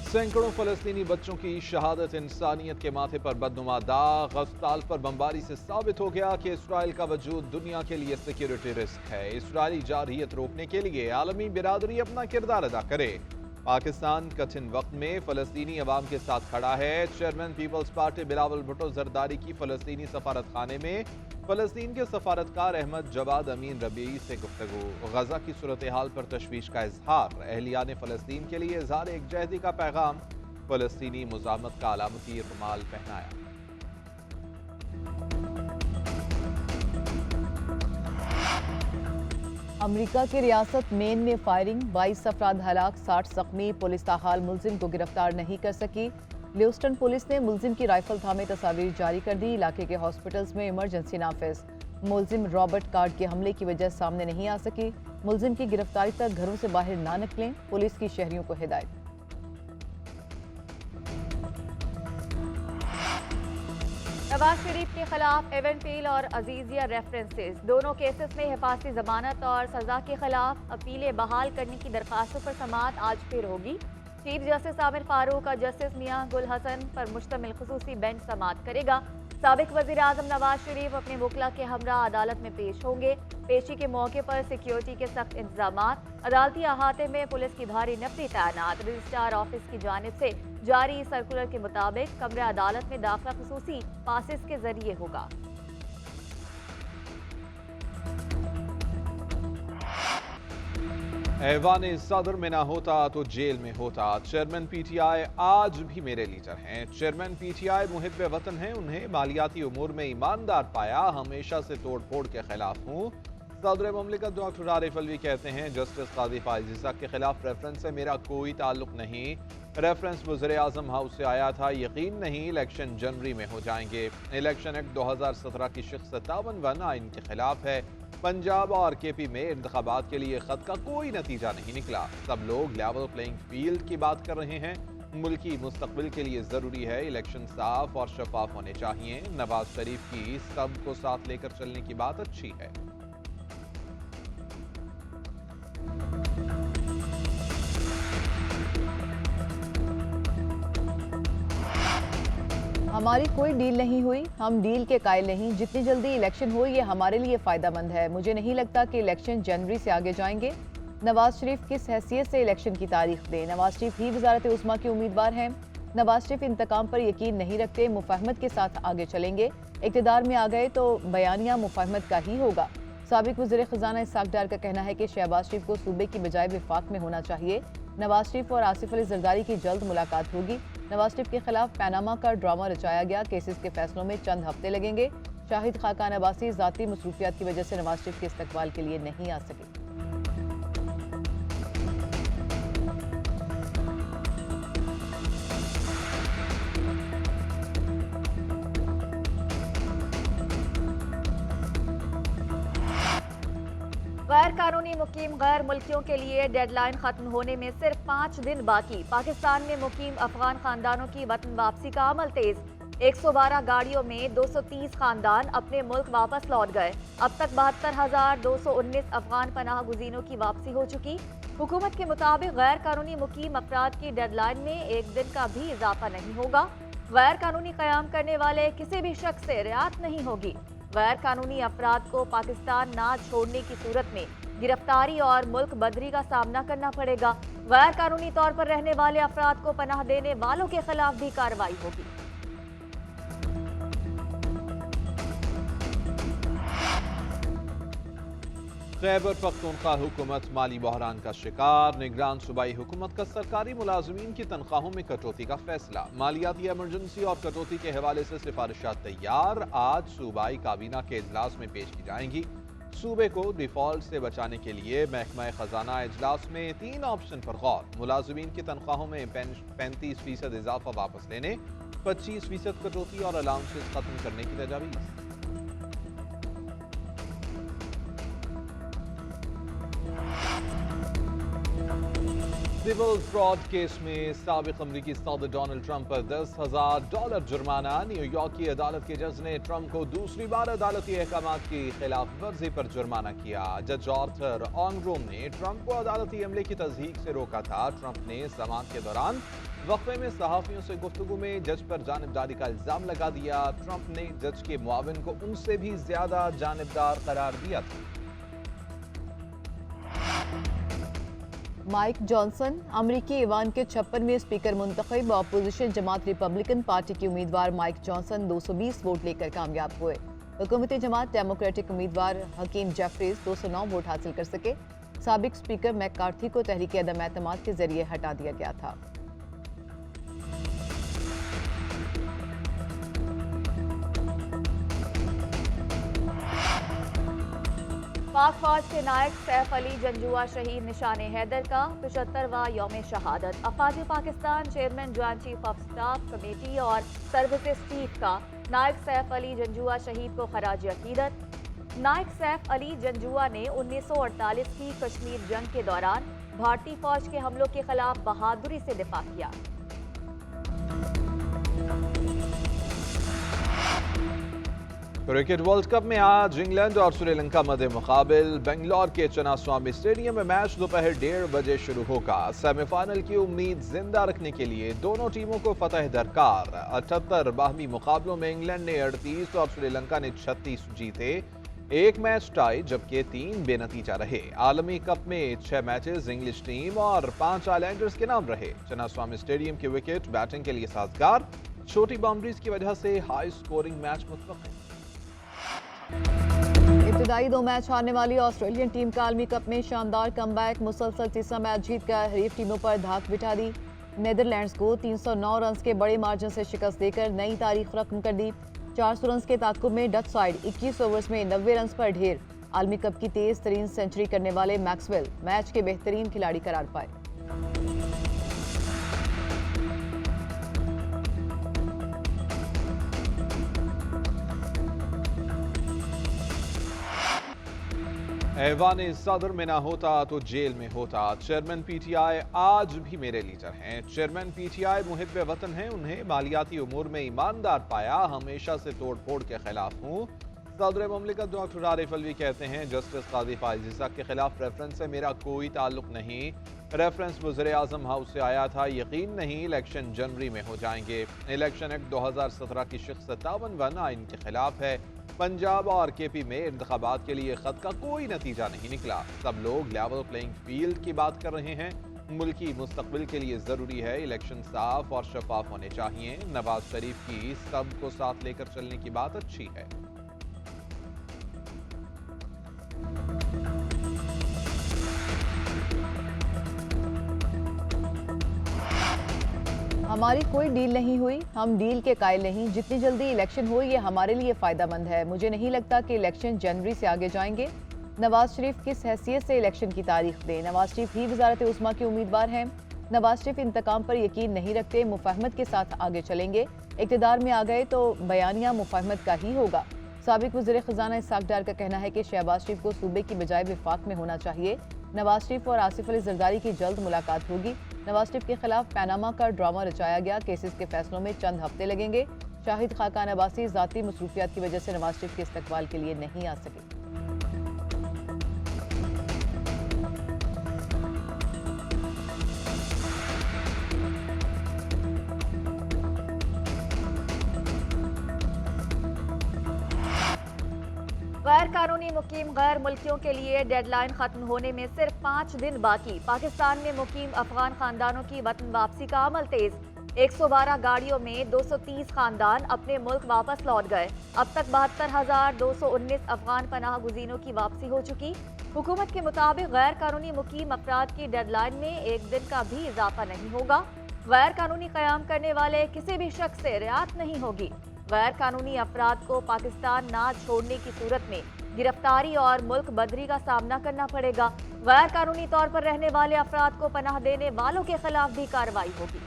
सैकड़ों फलस्तीनी बच्चों की शहादत इंसानियत के माथे पर बदनुमा दाग। अस्पताल पर बमबारी से साबित हो गया कि इसराइल का वजूद दुनिया के लिए सिक्योरिटी रिस्क है। इसराइली जारहियत रोकने के लिए आलमी बिरादरी अपना किरदार अदा करे। पाकिस्तान कठिन वक्त में फलस्तीनी अवाम के साथ खड़ा है। Chairman Peoples Party Bilawal Bhutto Zardari की फलस्तीनी सफारत खाने में फलस्तीन के सफारतकार अहमद जवाद अमीन रबीई से गुफ्तगू। गजा की सूरत हाल पर तशवीश का इजहार। अहलियान फलस्तीन के लिए इजहार एकजहती का पैगाम। फलस्तीनी मुजामत का अलामती रुमाल पहनाया। अमरीका की रियासत मेन में फायरिंग, 22 अफराद हलाक, 60 जख्मी। पुलिस ताहाल मुलजिम को गिरफ्तार नहीं कर सकी। ल्यूस्टन पुलिस ने मुलजिम की राइफल थामे तस्वीर जारी कर दी। इलाके के हॉस्पिटल्स में इमरजेंसी नाफिज। मुलजिम रॉबर्ट कार्ड के हमले की वजह सामने नहीं आ सकी। मुलजिम की गिरफ्तारी तक घरों से बाहर ना निकलें, पुलिस की शहरियों को हिदायत। नवाज शरीफ के खिलाफ एवेंफील और अजीजिया रेफरेंसेस, दोनों केसेस में हिफाजती जमानत और सजा के खिलाफ अपीलें बहाल करने की दरखास्तों पर समाअत आज फिर होगी। चीफ जस्टिस आमिर फारूक और जस्टिस मियां गुल हसन पर मुश्तमिल खुसूसी बेंच समाअत करेगा। साबिक वजीर आजम नवाज शरीफ अपने वकला के हमरा अदालत में पेश होंगे। पेशी के मौके पर सिक्योरिटी के सख्त इंतजामात, अदालती अहाते में पुलिस की भारी नफरी तैनात। रजिस्ट्रार ऑफिस की जानिब से जारी सर्कुलर के मुताबिक कमरे अदालत में दाखिला खुसूसी पासिस के जरिए होगा। ऐवान सदर में ना होता तो जेल में होता। चेयरमैन पीटीआई आज भी मेरे लीडर हैं। चेयरमैन पीटीआई मुहिब्बे वतन हैं, उन्हें मालियाती उमूर में ईमानदार पाया। हमेशा से तोड़ फोड़ के खिलाफ हूँ। सदर ममलिकत डॉक्टर आरिफ अलवी कहते हैं जस्टिस काजी फाइज इसाक के खिलाफ रेफरेंस से मेरा कोई ताल्लुक नहीं। रेफरेंस वज़ीर आज़म हाउस से आया था। यकीन नहीं इलेक्शन जनवरी में हो जाएंगे। इलेक्शन एक्ट 2017 की शिक्स 57 आइन के खिलाफ है। पंजाब और केपी में इंतखाबात के लिए खत का कोई नतीजा नहीं निकला। सब लोग लेवल प्लेइंग फील्ड की बात कर रहे हैं। मुल्की मुस्तकबिल के लिए जरूरी है इलेक्शन साफ और शफाफ होने चाहिए। नवाज शरीफ की सबको साथ लेकर चलने की बात अच्छी है। हमारी कोई डील नहीं हुई, हम डील के कायल नहीं। जितनी जल्दी इलेक्शन हो ये हमारे लिए फ़ायदेमंद है। मुझे नहीं लगता कि इलेक्शन जनवरी से आगे जाएंगे। नवाज शरीफ किस हैसियत से इलेक्शन की तारीख दें? नवाज शरीफ ही वजारत उस्मा के उम्मीदवार हैं। नवाज शरीफ इंतकाम पर यकीन नहीं रखते, मुफाहमत के साथ आगे चलेंगे। इक़्तिदार में आ गए तो बयानिया मुफाहमत का ही होगा। साबिक वज़ीर ख़जाना इसाक डार का कहना है कि शहबाज शरीफ को सूबे की बजाय विफाक में होना चाहिए। नवाज शरीफ और आसिफ अली जरदारी की जल्द मुलाकात होगी। नवाज शरीफ के खिलाफ पैनामा का ड्रामा रचाया गया। केसेस के फैसलों में चंद हफ्ते लगेंगे। शाहिद खाकान अब्बासी ज़ाती मसरूफियात की वजह से नवाज शरीफ के इस्तकबाल के लिए नहीं आ सके। गैर कानूनी मुकीम गैर मुल्कियों के लिए डेडलाइन खत्म होने में सिर्फ 5 दिन बाकी। पाकिस्तान में मुकीम अफगान खानदानों की वतन वापसी का अमल तेज। 112 गाड़ियों में 230 खानदान अपने मुल्क वापस लौट गए। अब तक 72,219 अफगान पनाह गुज़ीनों की वापसी हो चुकी। हुकूमत के मुताबिक गैर कानूनी मुकीम अफराद की डेडलाइन में एक दिन का भी इजाफा नहीं होगा। गैर कानूनी क़याम करने वाले किसी भी शख्स से रियायत नहीं होगी। गैर कानूनी अफराद को पाकिस्तान ना छोड़ने की सूरत में गिरफ्तारी और मुल्क बदरी का सामना करना पड़ेगा। गैर कानूनी तौर पर रहने वाले अफराद को पनाह देने वालों के खिलाफ भी कार्रवाई होगी। खैबर पख्तूनख्वा हुकूमत माली बहरान का शिकार। निगरान सूबाई हुकूमत का सरकारी मुलाजमीन की तनख्वाहों में कटौती का फैसला। मालियाती एमरजेंसी और कटौती के हवाले से सिफारिशात तैयार। आज सूबाई काबीना के इजलास में पेश की जाएंगी। सूबे को डिफॉल्ट से बचाने के लिए महकमा खजाना इजलास में 3 ऑप्शन पर गौर। मुलाजमीन की तनख्वाहों में 35% इजाफा वापस लेने, 25% कटौती और अलाउंसेस खत्म करने की तजावीज़। सिविल फ्रॉड केस में साबिक अमरीकी सदर डोनाल्ड ट्रंप पर $10,000 जुर्माना। न्यूयॉर्क की अदालत के जज ने ट्रंप को दूसरी बार अदालती अहकाम की खिलाफ वर्जी पर जुर्माना किया। जज आर्थर ऑनग्रोम ने ट्रंप को अदालती अमले की तस्दीक से रोका था। ट्रंप ने समाअत के दौरान वक्फे में सहाफियों से गुफ्तगू में जज पर जानिबदारी का इल्जाम लगा दिया। ट्रंप ने जज के मुआविन को उनसे भी ज्यादा जानिबदार करार दिया था। माइक जॉनसन अमरीकी ईवान के 56वें स्पीकर मुंतखब। अपोजिशन जमात रिपब्लिकन पार्टी के उम्मीदवार माइक जॉनसन 220 वोट लेकर कामयाब हुए। हुकूमती जमात डेमोक्रेटिक उम्मीदवार हकीम जेफरीज 209 वोट हासिल कर सके। साबिक स्पीकर मैकार्थी को तहरीक अदम एतमाद के जरिए हटा दिया गया था। पाक फौज के नायक सैफ अली जंजुआ शहीद निशान हैदर का 75वां यौम शहादत। अफवाज Pakistan chairman joint chief of staff committee और सर्विसेज चीफ का नायक सैफ अली जंजुआ शहीद को खराज अकीदत। नायक सैफ अली जंजुआ ने 1948 की कश्मीर जंग के दौरान भारतीय फौज के हमलों के खिलाफ बहादुरी से दिफा किया। क्रिकेट वर्ल्ड कप में आज इंग्लैंड और श्रीलंका मध्य मुकाबिल। बेंगलोर के चन्नास्वामी स्टेडियम में मैच दोपहर 1:30 बजे शुरू होगा। सेमीफाइनल की उम्मीद जिंदा रखने के लिए दोनों टीमों को फतह दरकार। 78 बाहमी मुकाबलों में इंग्लैंड ने 38 और श्रीलंका ने 36 जीते। एक मैच टाई जबकि 3 बेनतीजा रहे। आलमी कप में 6 मैचेस इंग्लिश टीम और 5 आइलैंडर्स के नाम रहे। चन्नास्वामी स्टेडियम के विकेट बैटिंग के लिए साजगार। छोटी बाउंड्रीज की वजह से हाई स्कोरिंग मैच मुतवक्किल। इब्तिदाई 2 मैच हारने वाली ऑस्ट्रेलियन टीम का आलमी कप में शानदार कमबैक। मुसलसल तीसरा मैच जीतकर हरीफ टीमों पर धाक बिठा दी। नीदरलैंड्स को 309 रन के बड़े मार्जिन से शिकस्त देकर नई तारीख रकम कर दी। 400 रन के ताकुब में डच साइड 21 ओवर्स में 90 रन पर ढेर। आलमी कप की तेज तरीन सेंचुरी करने वाले मैक्सवेल मैच के बेहतरीन खिलाड़ी करार पाए। ऐवान सदर में ना होता तो जेल में होता। चेयरमैन पीटीआई आज भी मेरे लीडर हैं। चेयरमैन पीटीआई मुहिब्बे वतन हैं, उन्हें मालियाती उमूर में ईमानदार पाया। हमेशा से तोड़ फोड़ के खिलाफ हूँ। सदर मुमलिकत डॉक्टर आरिफ अलवी कहते हैं जस्टिस काजी फाइज इसाक के खिलाफ रेफरेंस से मेरा कोई ताल्लुक नहीं। रेफरेंस वज़ीर आज़म हाउस से आया था। यकीन नहीं इलेक्शन जनवरी में हो जाएंगे। इलेक्शन एक्ट 2017 की शिक्स 57 आइन के खिलाफ है। पंजाब और केपी में इंतखाबात के लिए खत का कोई नतीजा नहीं निकला। सब लोग लेवल प्लेइंग फील्ड की बात कर रहे हैं। मुल्की मुस्तकबिल के लिए जरूरी है इलेक्शन साफ और शफाफ होने चाहिए। नवाज शरीफ की सबको साथ लेकर चलने की बात अच्छी है। हमारी कोई डील नहीं हुई, हम डील के कायल नहीं। जितनी जल्दी इलेक्शन हो ये हमारे लिए फ़ायदामंद है। मुझे नहीं लगता कि इलेक्शन जनवरी से आगे जाएंगे। नवाज शरीफ किस हैसियत से इलेक्शन की तारीख दें? नवाज शरीफ ही वजारत उस्मा के उम्मीदवार हैं। नवाज शरीफ इंतकाम पर यकीन नहीं रखते, मुफाहमत के साथ आगे चलेंगे। इक़्तिदार में आ गए तो बयानिया मुफाहमत का ही होगा। साबिक वज़ीर ख़ज़ाना इसाक डार का कहना है कि शहबाज शरीफ को सूबे की बजाय विफाक में होना चाहिए। नवाज शरीफ और आसिफ अली जरदारी की जल्द मुलाकात होगी। नवाज शरीफ के खिलाफ पैनामा का ड्रामा रचाया गया। केसेस के फैसलों में चंद हफ्ते लगेंगे। शाहिद खाकान अब्बासी ज़ाती मसरूफियात की वजह से नवाज शरीफ के इस्तकबाल के लिए नहीं आ सके। गैर कानूनी मुकीम गैर मुल्कियों के लिए डेडलाइन खत्म होने में सिर्फ 5 दिन बाकी। पाकिस्तान में मुकीम अफगान खानदानों की वतन वापसी का अमल तेज। 112 गाड़ियों में 230 खानदान अपने मुल्क वापस लौट गए। अब तक 72,219 अफगान पनाह गुज़ीनों की वापसी हो चुकी। हुकूमत के मुताबिक गैर कानूनी मुकीम अफराद की डेडलाइन में एक दिन का भी इजाफा नहीं होगा। गैर कानूनी कयाम करने वाले किसी भी शख्स से रियायत नहीं होगी। गैर कानूनी अफराद को पाकिस्तान ना छोड़ने की सूरत में गिरफ्तारी और मुल्क बदरी का सामना करना पड़ेगा। गैर कानूनी तौर पर रहने वाले अफराद को पनाह देने वालों के खिलाफ भी कार्रवाई होगी।